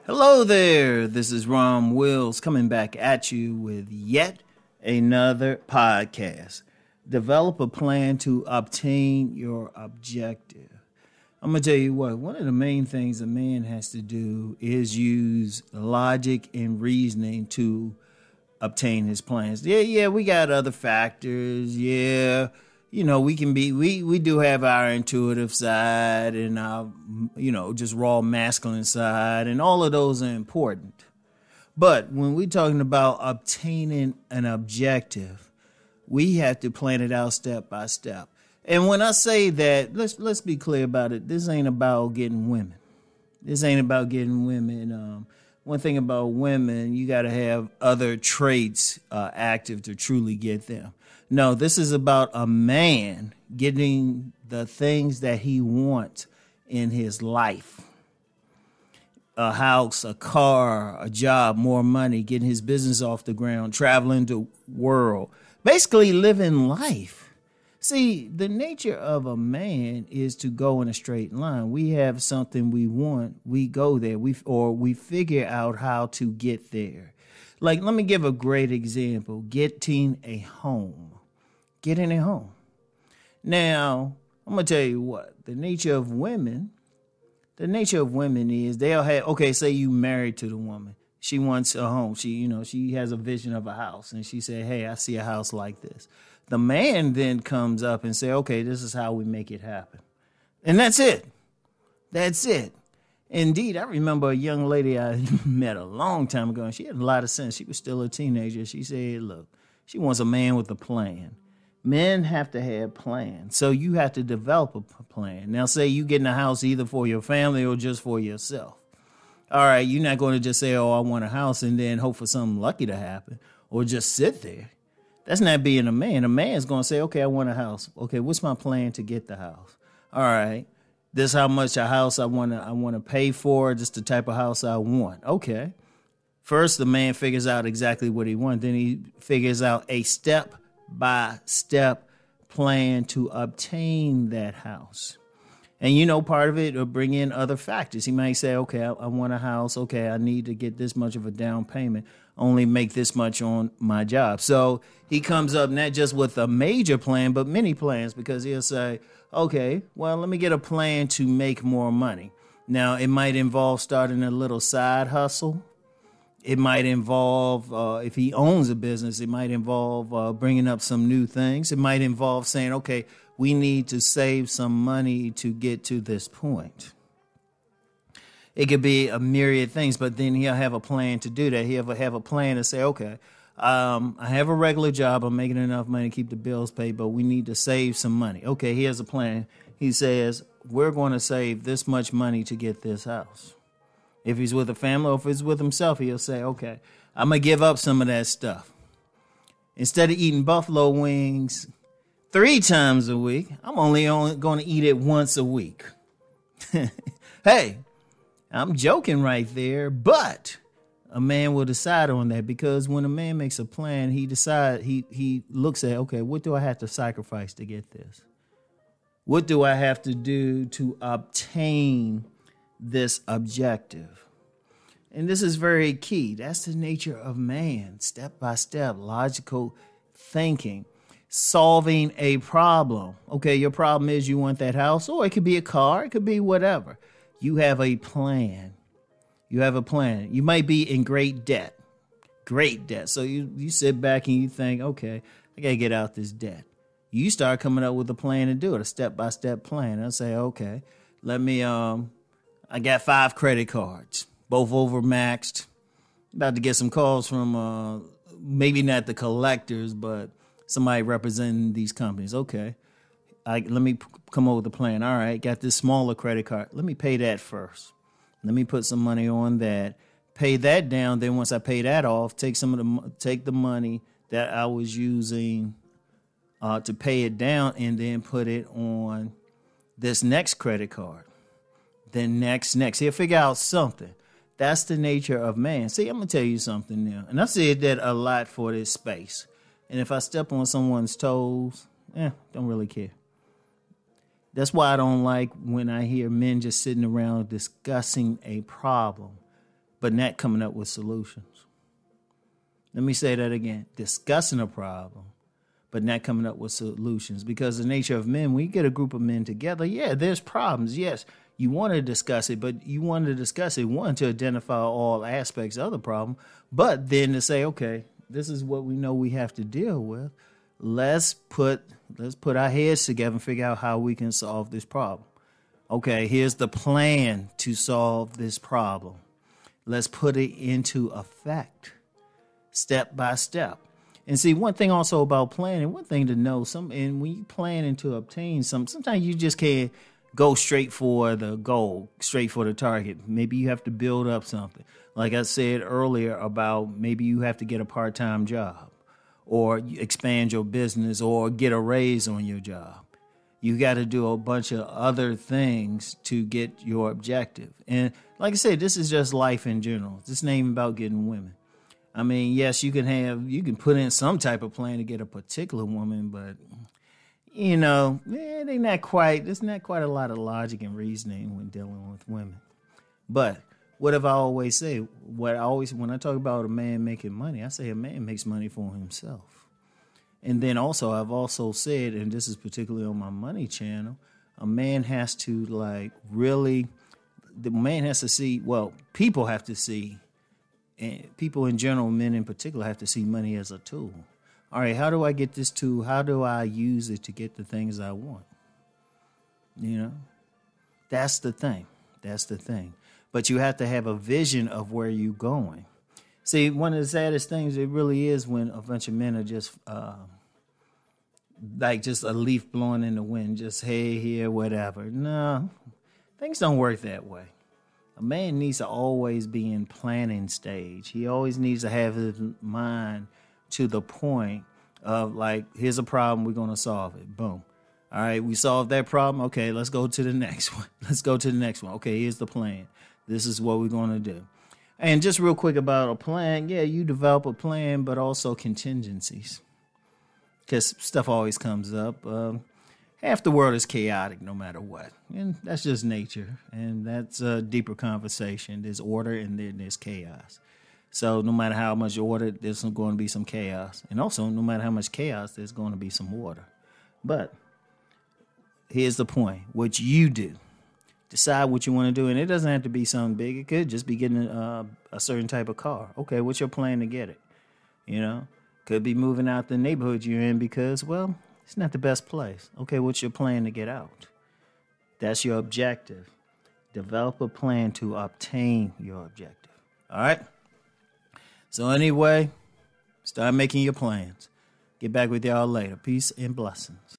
Hello there, this is Rom Wills coming back at you with yet another podcast. Develop a plan to obtain your objective. I'm going to tell you what, one of the main things a man has to do is use logic and reasoning to obtain his plans. Yeah, we got other factors. Yeah, we do have our intuitive side and our, just raw masculine side, and all of those are important. But when we're talking about obtaining an objective, we have to plan it out step by step. And when I say that, let's be clear about it. This ain't about getting women. One thing about women, you got to have other traits active to truly get them. No, this is about a man getting the things that he wants in his life. A house, a car, a job, more money, getting his business off the ground, traveling the world, basically living life. See, the nature of a man is to go in a straight line. We have something we want, we go there, we figure out how to get there. Like, let me give a great example. Getting a home. Now, I'm going to tell you what, the nature of women is they'll have, okay, say you married to the woman. She wants a home. She has a vision of a house, and she said, hey, I see a house like this. The man then comes up and say, okay, this is how we make it happen. And that's it. Indeed, I remember a young lady I met a long time ago, and she had a lot of sense. She was still a teenager. She said, look, she wants a man with a plan. Men have to have plans, so you have to develop a plan. Now, say you get in a house either for your family or just for yourself. All right, you're not going to just say, oh, I want a house, and then hope for something lucky to happen, or just sit there. That's not being a man. A man's going to say, okay, I want a house. Okay, what's my plan to get the house? All right, this is how much a house I want to pay for. Just the type of house I want. Okay. First, the man figures out exactly what he wants. Then he figures out a step-by-step plan to obtain that house. And, part of it will bring in other factors. He might say, okay, I want a house. Okay, I need to get this much of a down payment. Only make this much on my job. So he comes up not just with a major plan, but many plans, because he'll say, okay, well, let me get a plan to make more money. Now, it might involve starting a little side hustle. It might involve, if he owns a business, it might involve bringing up some new things. It might involve saying, okay, we need to save some money to get to this point. It could be a myriad of things, but then he'll have a plan to do that. He'll have a plan to say, okay, I have a regular job. I'm making enough money to keep the bills paid, but we need to save some money. Okay, here's a plan. He says, we're going to save this much money to get this house. If he's with a family or if he's with himself, he'll say, okay, I'm going to give up some of that stuff. Instead of eating buffalo wings 3 times a week, I'm only going to eat it once a week. Hey, I'm joking right there, but a man will decide on that, because when a man makes a plan, he looks at, okay, what do I have to sacrifice to get this? What do I have to do to obtain this objective? And this is very key. That's the nature of man, step by step, logical thinking, solving a problem. Okay, your problem is you want that house, or it could be a car, it could be whatever. You have a plan. You might be in great debt. So you sit back and you think, okay, I got to get out this debt. You start coming up with a plan to do it, a step-by-step plan. I say, okay, I got 5 credit cards, both overmaxed. About to get some calls from maybe not the collectors, but somebody representing these companies. Okay, let me come up with a plan. All right, got this smaller credit card. Let me pay that first. Let me put some money on that. Pay that down. Then once I pay that off, take the money that I was using to pay it down, and then put it on this next credit card. Then next. He'll figure out something. That's the nature of man. See, I'm going to tell you something now. And I've said that a lot for this space. And if I step on someone's toes, don't really care. That's why I don't like when I hear men just sitting around discussing a problem. but not coming up with solutions. Let me say that again. Discussing a problem, but not coming up with solutions. Because the nature of men, when you get a group of men together, yeah, there's problems. Yes, you want to discuss it, but you want to discuss it, one, to identify all aspects of the problem, but then to say, okay, this is what we know we have to deal with. Let's put our heads together and figure out how we can solve this problem. Okay, here's the plan to solve this problem. Let's put it into effect, step by step. And see, one thing also about planning, one thing to know, and when you planning to obtain sometimes you just can't go straight for the goal, straight for the target. Maybe you have to build up something. Like I said earlier about maybe you have to get a part-time job or expand your business or get a raise on your job. You got to do a bunch of other things to get your objective. And like I said, this is just life in general. This ain't even about getting women. I mean, yes, you can put in some type of plan to get a particular woman, but there's not quite a lot of logic and reasoning when dealing with women. But what have I always say? When I talk about a man making money, I say a man makes money for himself. And then also, I've also said, and this is particularly on my money channel, a man has to see, people have to see, and people in general, men in particular, have to see money as a tool. All right, how do I get this tool? How do I use it to get the things I want? That's the thing. But you have to have a vision of where you're going. See, one of the saddest things it really is when a bunch of men are just just a leaf blowing in the wind, just hey, here, whatever. No, things don't work that way. A man needs to always be in planning stage. He always needs to have his mind to the point of here's a problem, we're going to solve it. Boom. All right, we solved that problem. Okay, let's go to the next one. Okay, here's the plan. This is what we're going to do. And just real quick about a plan, yeah, you develop a plan, but also contingencies. Because stuff always comes up. Half the world is chaotic no matter what. And that's just nature. And that's a deeper conversation. There's order and then there's chaos. So no matter how much order, there's going to be some chaos. And also, no matter how much chaos, there's going to be some order. But here's the point. What you do. Decide what you want to do. And it doesn't have to be something big. It could just be getting a certain type of car. Okay, what's your plan to get it? Could be moving out the neighborhood you're in because, it's not the best place. Okay, what's your plan to get out? That's your objective. Develop a plan to obtain your objective. All right? So anyway, start making your plans. Get back with y'all later. Peace and blessings.